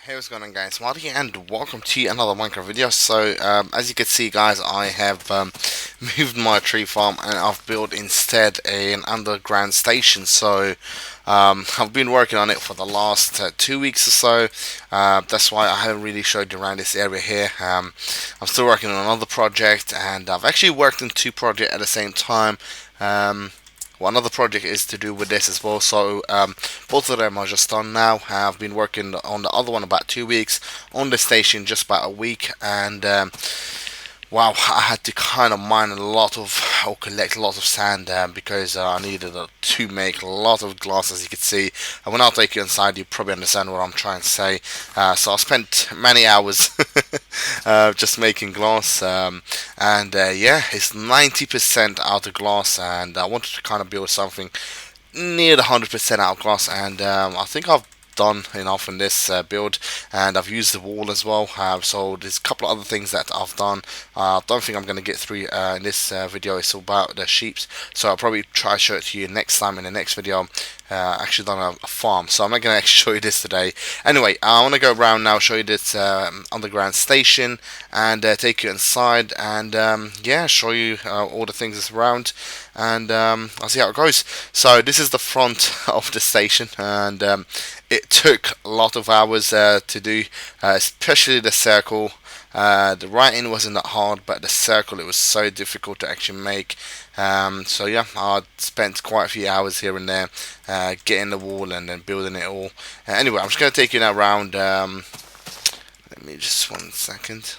Hey, what's going on, guys? Marty, and welcome to another Minecraft video. So, as you can see, guys, I have moved my tree farm and I've built instead an underground station. So, I've been working on it for the last 2 weeks or so. That's why I haven't really showed you around this area here. I'm still working on another project, and I've actually worked on two projects at the same time. One other project is to do with this as well. So both of them are just done now. I've been working on the other one about 2 weeks, on the station just about a week, and wow, I had to kind of mine a lot of, or collect a lot of sand because I needed to make a lot of glass, as you can see. And when I'll take you inside, you probably understand what I'm trying to say. So I spent many hours just making glass, and yeah, it's 90% out of glass, and I wanted to kind of build something near the 100% out of glass, and I think I've done enough in this build, and I've used the wall as well. So there's a couple of other things that I've done. I don't think I'm going to get through in this video. It's all about the sheeps, so I'll probably try to show it to you next time in the next video. Actually done a farm, so I'm not going to actually show you this today. Anyway, I want to go around now, show you this underground station, and take you inside, and yeah, show you all the things that's around, and I'll see how it goes. So this is the front of the station, and it took a lot of hours to do, especially the circle. The writing wasn't that hard, but the circle, it was so difficult to actually make. So yeah, I spent quite a few hours here and there getting the wall and then building it all. Anyway, I'm just going to take you now around. Let me just 1 second.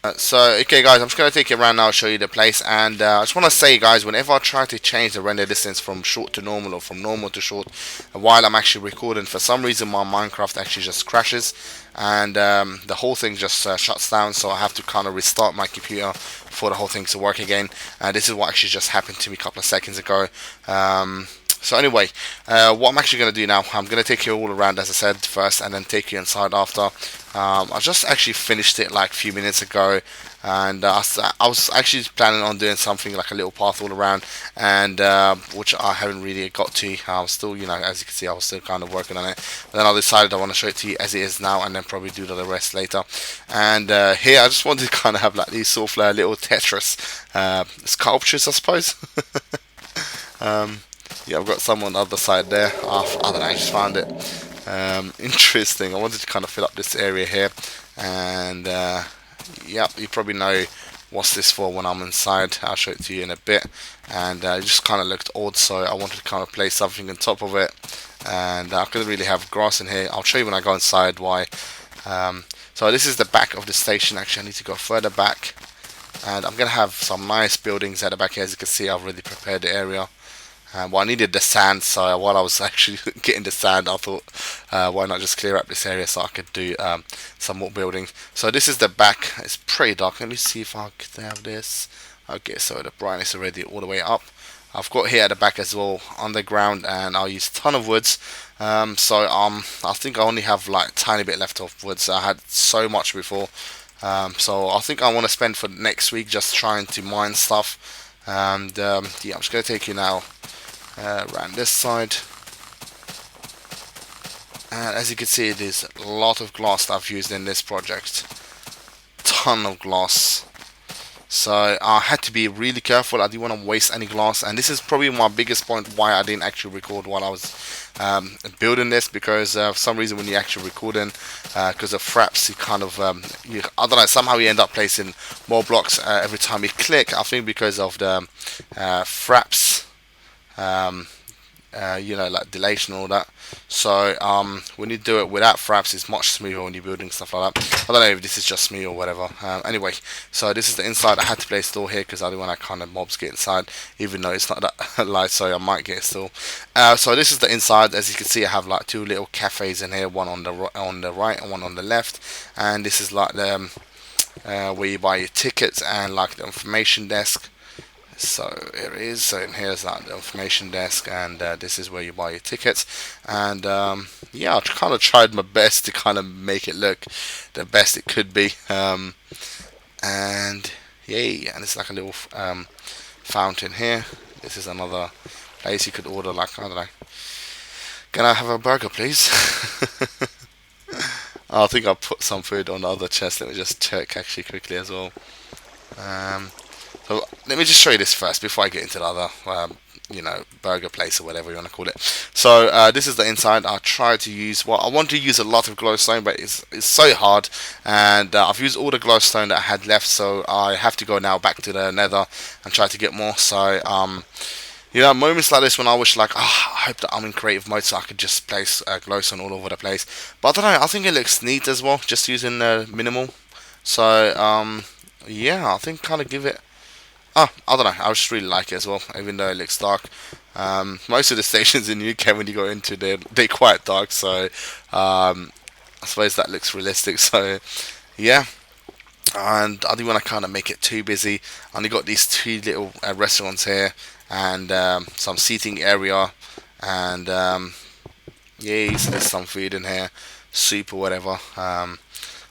Okay, guys, I'm just going to take you around now, show you the place, and I just want to say, guys, whenever I try to change the render distance from short to normal or from normal to short while I'm actually recording, for some reason my Minecraft actually just crashes, and the whole thing just shuts down, so I have to kind of restart my computer for the whole thing to work again. This is what actually just happened to me a couple of seconds ago. So anyway, what I'm actually going to do now, I'm going to take you all around, as I said, first, and then take you inside after. I just actually finished it like a few minutes ago, and I was actually planning on doing something like a little path all around, and which I haven't really got to. I was still, as you can see, I was still kind of working on it. But then I decided I want to show it to you as it is now, and then probably do the rest later. And here, I just wanted to kind of have like these sort of little Tetris sculptures, I suppose. Yeah, I've got some on the other side there. I don't know, I just found it interesting. I wanted to kind of fill up this area here, and yeah, you probably know what's this for when I'm inside. I'll show it to you in a bit, and it just kind of looked odd, so I wanted to kind of place something on top of it, and I couldn't really have grass in here. I'll show you when I go inside why. So this is the back of the station. Actually, I need to go further back, and I'm gonna have some nice buildings at the back here. As you can see, I've already prepared the area. Well, I needed the sand, so while I was actually getting the sand, I thought, why not just clear up this area so I could do some more building. So this is the back. It's pretty dark. Let me see if I could have this. Okay, so the brightness already all the way up. I've got here at the back as well, underground, and I'll use a ton of woods. I think I only have like a tiny bit left of woods. I had so much before. So I think I want to spend for next week just trying to mine stuff. And yeah, I'm just going to take you now around this side, and as you can see, there's a lot of glass that I've used in this project, ton of glass, so I had to be really careful. I didn't want to waste any glass, and this is probably my biggest point why I didn't actually record while I was building this, because for some reason when you actually recording, because of fraps, you kind of I don't know, somehow you end up placing more blocks every time you click. I think because of the fraps, like dilation and all that. So when you do it without fraps, it's much smoother when you're building stuff like that. I don't know if this is just me or whatever. Anyway, so this is the inside. I had to place a door here because I didn't want that kind of mobs get inside, even though it's not that light, so I might get it still. So this is the inside. As you can see, I have like two little cafes in here, one on the right and one on the left. And this is like the where you buy your tickets and like the information desk. So here it is. So here's like the information desk, and this is where you buy your tickets. And yeah, I kind of tried my best to kind of make it look the best it could be. And yay! And it's like a little fountain here. This is another place you could order, like, I don't know, Can I have a burger, please? I think I'll put some food on the other chest. Let me just check actually quickly as well. Um, so let me just show you this first before I get into the other, burger place or whatever you want to call it. So this is the inside. I try to use, well, I want to use a lot of glowstone, but it's so hard, and I've used all the glowstone that I had left, so I have to go now back to the nether and try to get more. So moments like this when I wish like, I hope that I'm in creative mode so I could just place glowstone all over the place. But I don't know, I think it looks neat as well, just using minimal. So yeah, I think kind of give it. Oh, I don't know. I just really like it as well, even though it looks dark. Most of the stations in the UK, when you go into, they're quite dark. So I suppose that looks realistic. So yeah, and I didn't want to kind of make it too busy. I only got these two little restaurants here and some seating area, and yeah, so there's some food in here, soup or whatever.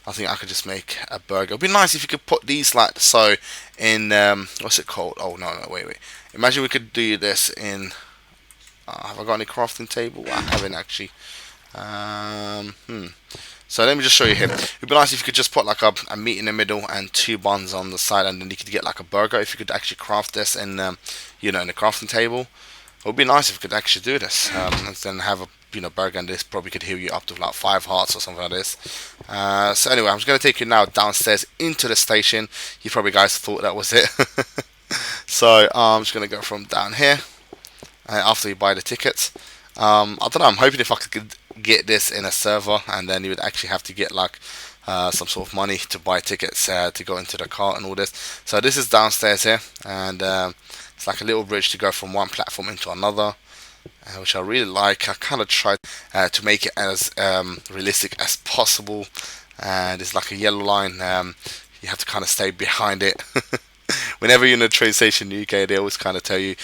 I think I could just make a burger. It'd be nice if you could put these like so in what's it called? Oh no, wait. Imagine we could do this in. Have I got any crafting table? I haven't actually. So let me just show you here. It'd be nice if you could just put like a meat in the middle and two buns on the side, and then you could get like a burger. If you could actually craft this in, in the crafting table, it would be nice if you could actually do this, and then have a burger, and this probably could heal you up to like 5 hearts or something like this. So anyway, I'm just gonna take you now downstairs into the station. You probably guys thought that was it. So I'm just gonna go from down here after you buy the tickets. I don't know. I'm hoping if I could get this in a server, and then you would actually have to get like some sort of money to buy tickets to go into the car and all this. So this is downstairs here, and it's like a little bridge to go from one platform into another, which I really like. I kind of tried to make it as realistic as possible, and it's like a yellow line. You have to kind of stay behind it. Whenever you're in a train station in the UK, they always kind of tell you,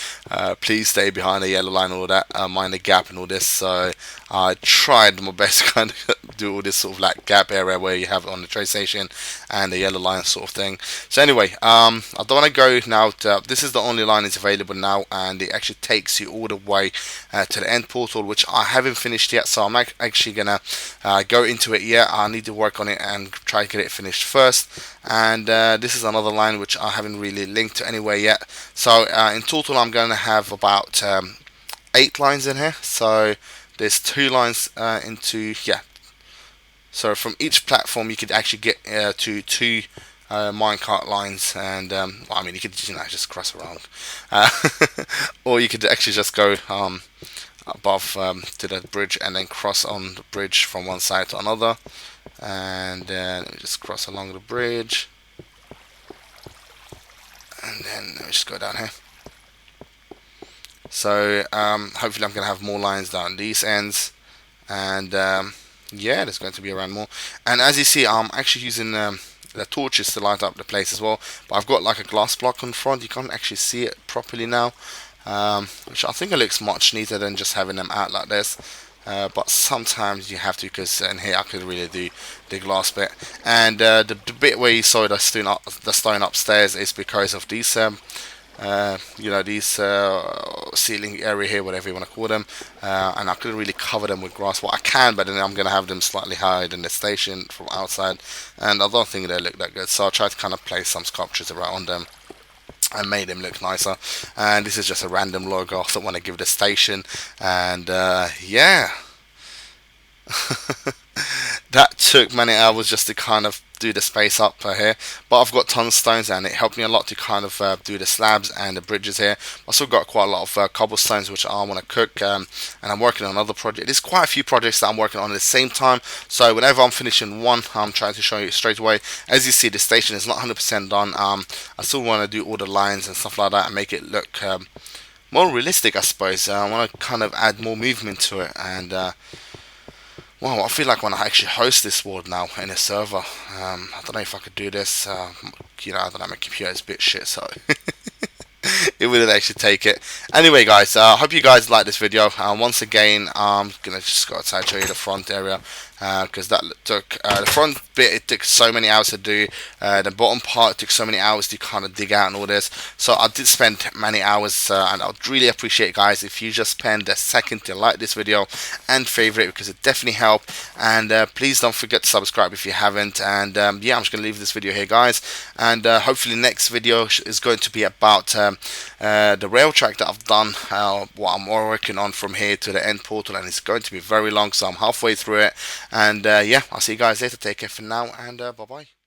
please stay behind the yellow line and all that, mind the gap and all this. So I tried my best to kind of do all this sort of like gap area where you have it on the train station and the yellow line sort of thing. So anyway, I don't want to go now. This is the only line that's available now, and it actually takes you all the way to the end portal, which I haven't finished yet. So I'm actually gonna go into it yet. I need to work on it and try to get it finished first. And this is another line which I haven't really linked to anywhere yet. So in total I'm going to have about 8 lines in here. So there's 2 lines into, yeah, so from each platform you could actually get to 2 minecart lines, and I mean you could just cross around, or you could actually just go above to the bridge and then cross on the bridge from one side to another, and then just cross along the bridge, and then let me just go down here. So hopefully I'm going to have more lines down these ends, and yeah, there's going to be around more. And as you see, I'm actually using the torches to light up the place as well, but I've got like a glass block in front. You can't actually see it properly now, which I think it looks much neater than just having them out like this. But sometimes you have to, because in here I could really do the glass bit, and the bit where you saw the stone upstairs is because of these these ceiling area here, whatever you want to call them, and I couldn't really cover them with grass. Well, I can, but then I'm going to have them slightly higher than the station from outside, and I don't think they look that good, so I tried to kind of place some sculptures around them and made them look nicer. And this is just a random logo I don't want to give the station, and yeah. That took many hours just to kind of do the space up here, but I've got tons of stones, and it helped me a lot to kind of do the slabs and the bridges here. I've also got quite a lot of cobblestones which I want to cook, and I'm working on another project. There's quite a few projects that I'm working on at the same time, so whenever I'm finishing one, I'm trying to show you straight away. As you see, the station is not 100% done. I still want to do all the lines and stuff like that and make it look more realistic, I suppose. I want to kind of add more movement to it, and well, I feel like when I actually host this world now in a server, I don't know if I could do this. I don't know, my computer is a bit shit, so it wouldn't actually take it. Anyway, guys, I hope you guys like this video. Once again, I'm gonna just go outside show you the front area, because that took the front bit. It took so many hours to do. The bottom part took so many hours to kind of dig out and all this. So I did spend many hours, and I'd really appreciate, guys, if you just spend a second to like this video and favorite, because it definitely helped. And please don't forget to subscribe if you haven't. And yeah, I'm just gonna leave this video here, guys. And hopefully next video is going to be about the rail track that I've done, what I'm working on from here to the end portal, and it's going to be very long, so I'm halfway through it. And yeah, I'll see you guys later. Take care for now, and bye bye.